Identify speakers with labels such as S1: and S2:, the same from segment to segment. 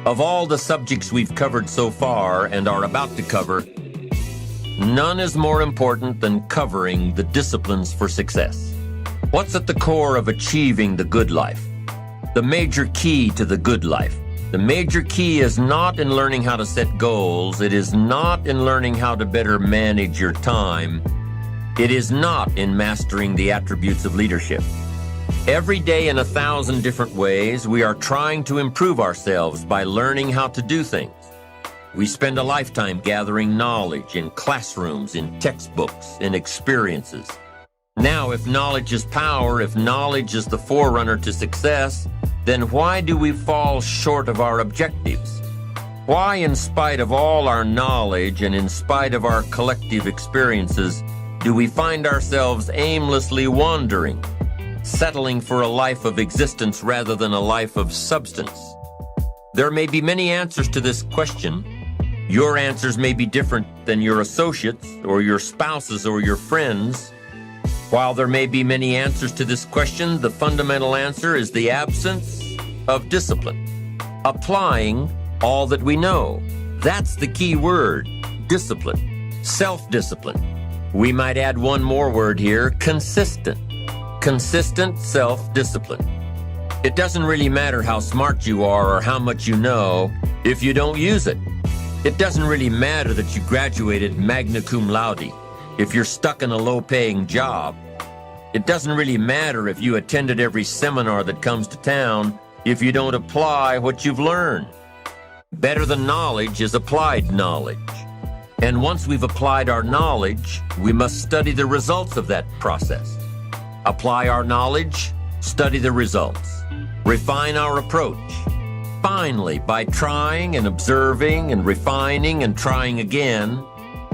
S1: Of all the subjects we've covered so far and are about to cover, none is more important than covering the disciplines for success. What's at the core of achieving the good life? The major key to the good life. The major key is not in learning how to set goals. It is not in learning how to better manage your time. It is not in mastering the attributes of leadership. Every day in 1,000 different ways, we are trying to improve ourselves by learning how to do things. We spend a lifetime gathering knowledge in classrooms, in textbooks, in experiences. Now, if knowledge is power, if knowledge is the forerunner to success, then why do we fall short of our objectives? Why, in spite of all our knowledge and in spite of our collective experiences, do we find ourselves aimlessly wandering, settling for a life of existence rather than a life of substance? There may be many answers to this question. Your answers may be different than your associates or your spouses or your friends. While there may be many answers to this question, the fundamental answer is the absence of discipline. Applying all that we know. That's the key word, discipline, self-discipline. We might add one more word here, consistent. Consistent self-discipline. It doesn't really matter how smart you are or how much you know if you don't use it. It doesn't really matter that you graduated magna cum laude if you're stuck in a low-paying job. It doesn't really matter if you attended every seminar that comes to town if you don't apply what you've learned. Better than knowledge is applied knowledge. And once we've applied our knowledge, we must study the results of that process. Apply our knowledge, study the results, refine our approach. Finally, by trying and observing and refining and trying again,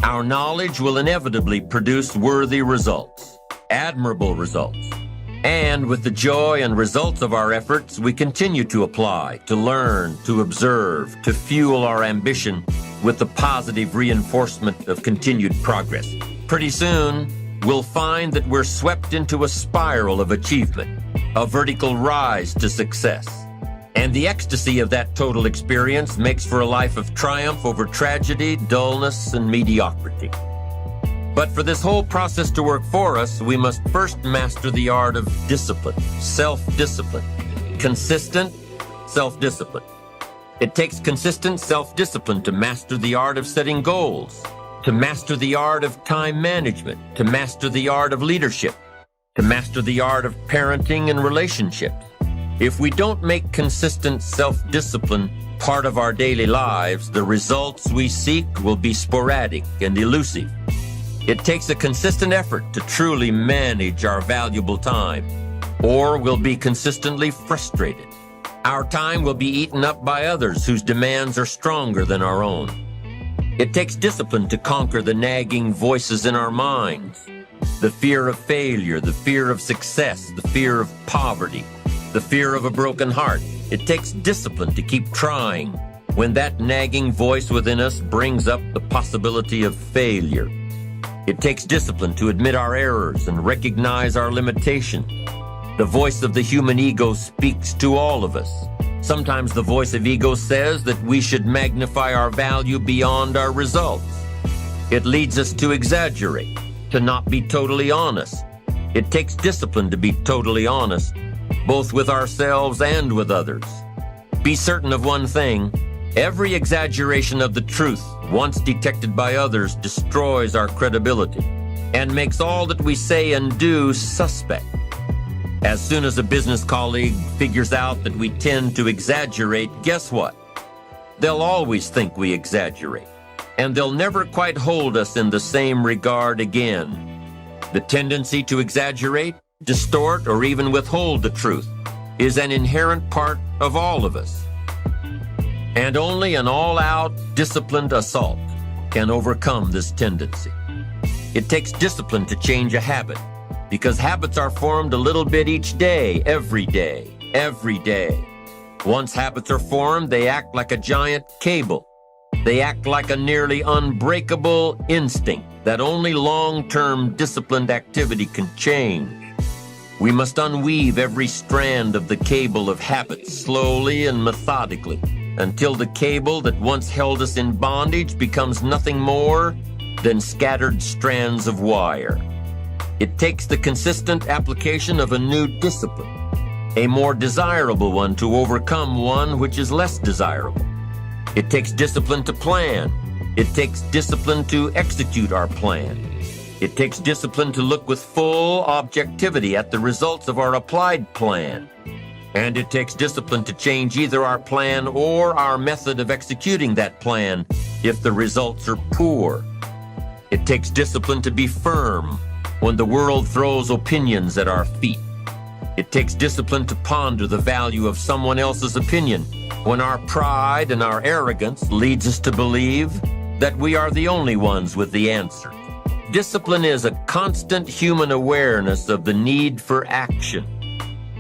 S1: our knowledge will inevitably produce worthy results, admirable results. And with the joy and results of our efforts, we continue to apply, to learn, to observe, to fuel our ambition with the positive reinforcement of continued progress. Pretty soon, we'll find that we're swept into a spiral of achievement, a vertical rise to success. And the ecstasy of that total experience makes for a life of triumph over tragedy, dullness, and mediocrity. But for this whole process to work for us, we must first master the art of discipline, self-discipline, consistent self-discipline. It takes consistent self-discipline to master the art of setting goals, to master the art of time management, to master the art of leadership, to master the art of parenting and relationships. If we don't make consistent self-discipline part of our daily lives, the results we seek will be sporadic and elusive. It takes a consistent effort to truly manage our valuable time, or we'll be consistently frustrated. Our time will be eaten up by others whose demands are stronger than our own. It takes discipline to conquer the nagging voices in our minds, the fear of failure, the fear of success, the fear of poverty, the fear of a broken heart. It takes discipline to keep trying when that nagging voice within us brings up the possibility of failure. It takes discipline to admit our errors and recognize our limitations. The voice of the human ego speaks to all of us. Sometimes the voice of ego says that we should magnify our value beyond our results. It leads us to exaggerate, to not be totally honest. It takes discipline to be totally honest, both with ourselves and with others. Be certain of one thing: every exaggeration of the truth, once detected by others, destroys our credibility and makes all that we say and do suspect. As soon as a business colleague figures out that we tend to exaggerate, guess what? They'll always think we exaggerate, and they'll never quite hold us in the same regard again. The tendency to exaggerate, distort, or even withhold the truth is an inherent part of all of us. And only an all-out, disciplined assault can overcome this tendency. It takes discipline to change a habit, because habits are formed a little bit each day, every day, every day. Once habits are formed, they act like a giant cable. They act like a nearly unbreakable instinct that only long-term disciplined activity can change. We must unweave every strand of the cable of habits slowly and methodically, until the cable that once held us in bondage becomes nothing more than scattered strands of wire. It takes the consistent application of a new discipline, a more desirable one, to overcome one which is less desirable. It takes discipline to plan. It takes discipline to execute our plan. It takes discipline to look with full objectivity at the results of our applied plan. And it takes discipline to change either our plan or our method of executing that plan if the results are poor. It takes discipline to be firm when the world throws opinions at our feet. It takes discipline to ponder the value of someone else's opinion when our pride and our arrogance leads us to believe that we are the only ones with the answer. Discipline is a constant human awareness of the need for action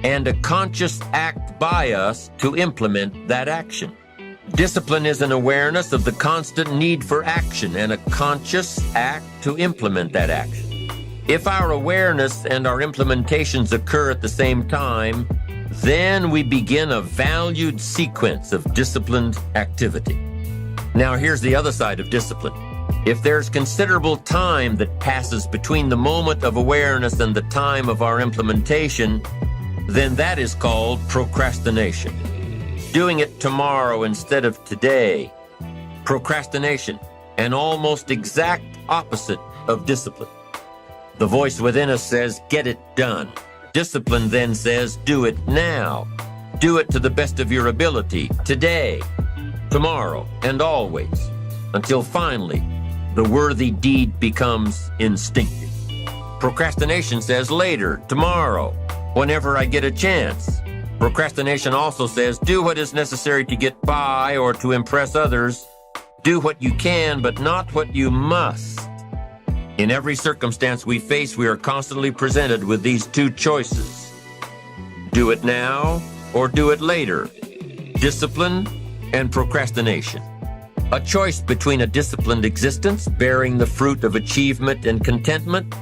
S1: and a conscious act by us to implement that action. Discipline is an awareness of the constant need for action and a conscious act to implement that action. If our awareness and our implementations occur at the same time, then we begin a valued sequence of disciplined activity. Now here's the other side of discipline. If there's considerable time that passes between the moment of awareness and the time of our implementation, then that is called procrastination. Doing it tomorrow instead of today. Procrastination, an almost exact opposite of discipline. The voice within us says, get it done. Discipline then says, do it now. Do it to the best of your ability, today, tomorrow, and always, until finally, the worthy deed becomes instinctive. Procrastination says later, tomorrow, whenever I get a chance. Procrastination also says do what is necessary to get by or to impress others. Do what you can, but not what you must. In every circumstance we face, we are constantly presented with these two choices. Do it now or do it later. Discipline and procrastination. A choice between a disciplined existence, bearing the fruit of achievement and contentment,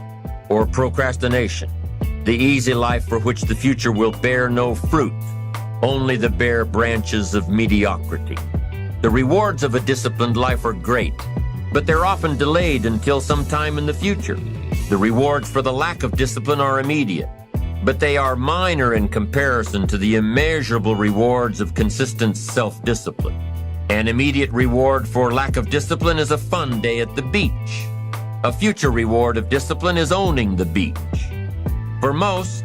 S1: or procrastination, the easy life for which the future will bear no fruit, only the bare branches of mediocrity. The rewards of a disciplined life are great, but they're often delayed until some time in the future. The rewards for the lack of discipline are immediate, but they are minor in comparison to the immeasurable rewards of consistent self-discipline. An immediate reward for lack of discipline is a fun day at the beach. A future reward of discipline is owning the beach. For most,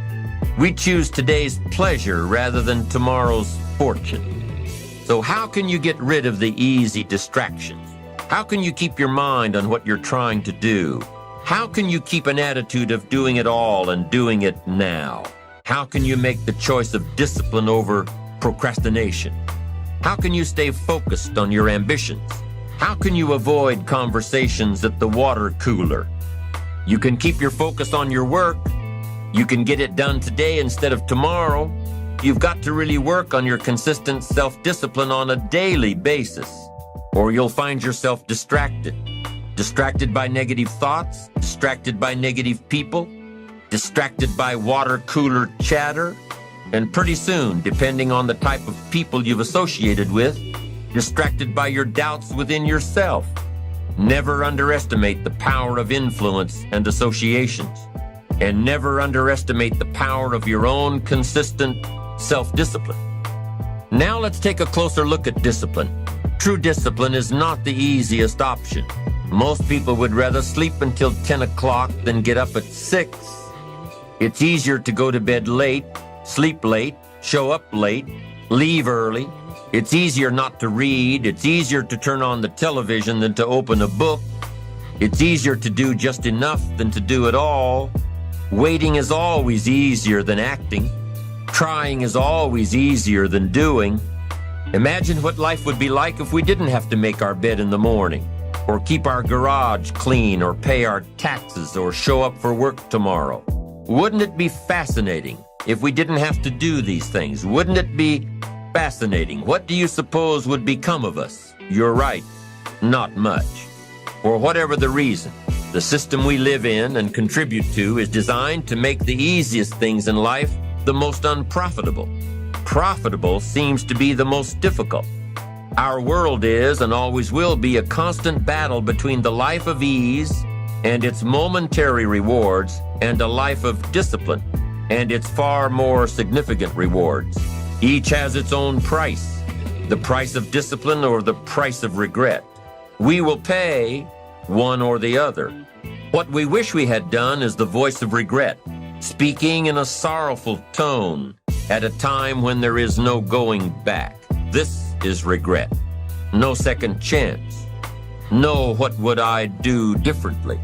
S1: we choose today's pleasure rather than tomorrow's fortune. So how can you get rid of the easy distractions? How can you keep your mind on what you're trying to do? How can you keep an attitude of doing it all and doing it now? How can you make the choice of discipline over procrastination? How can you stay focused on your ambitions? How can you avoid conversations at the water cooler? You can keep your focus on your work. You can get it done today instead of tomorrow. You've got to really work on your consistent self-discipline on a daily basis, or you'll find yourself distracted. Distracted by negative thoughts, distracted by negative people, distracted by water cooler chatter, and pretty soon, depending on the type of people you've associated with, distracted by your doubts within yourself. Never underestimate the power of influence and associations, and never underestimate the power of your own consistent self-discipline. Now let's take a closer look at discipline. True discipline is not the easiest option. Most people would rather sleep until 10 o'clock than get up at 6. It's easier to go to bed late, sleep late, show up late, leave early. It's easier not to read. It's easier to turn on the television than to open a book. It's easier to do just enough than to do it all. Waiting is always easier than acting. Trying is always easier than doing. Imagine what life would be like if we didn't have to make our bed in the morning, or keep our garage clean, or pay our taxes, or show up for work tomorrow. Wouldn't it be fascinating if we didn't have to do these things? Wouldn't it be fascinating? What do you suppose would become of us? You're right, not much. For whatever the reason, the system we live in and contribute to is designed to make the easiest things in life the most unprofitable. Profitable seems to be the most difficult. Our world is and always will be a constant battle between the life of ease and its momentary rewards and a life of discipline and its far more significant rewards. Each has its own price, the price of discipline or the price of regret. We will pay one or the other. What we wish we had done is the voice of regret, speaking in a sorrowful tone at a time when there is no going back. This is regret. No second chance. No, what would I do differently?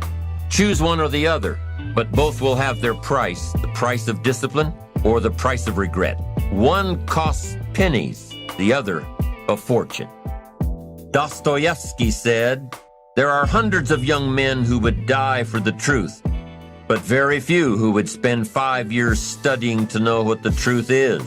S1: Choose one or the other, but both will have their price, the price of discipline or the price of regret. One costs pennies, the other a fortune. Dostoevsky said, "There are hundreds of young men who would die for the truth, but very few who would spend 5 years studying to know what the truth is."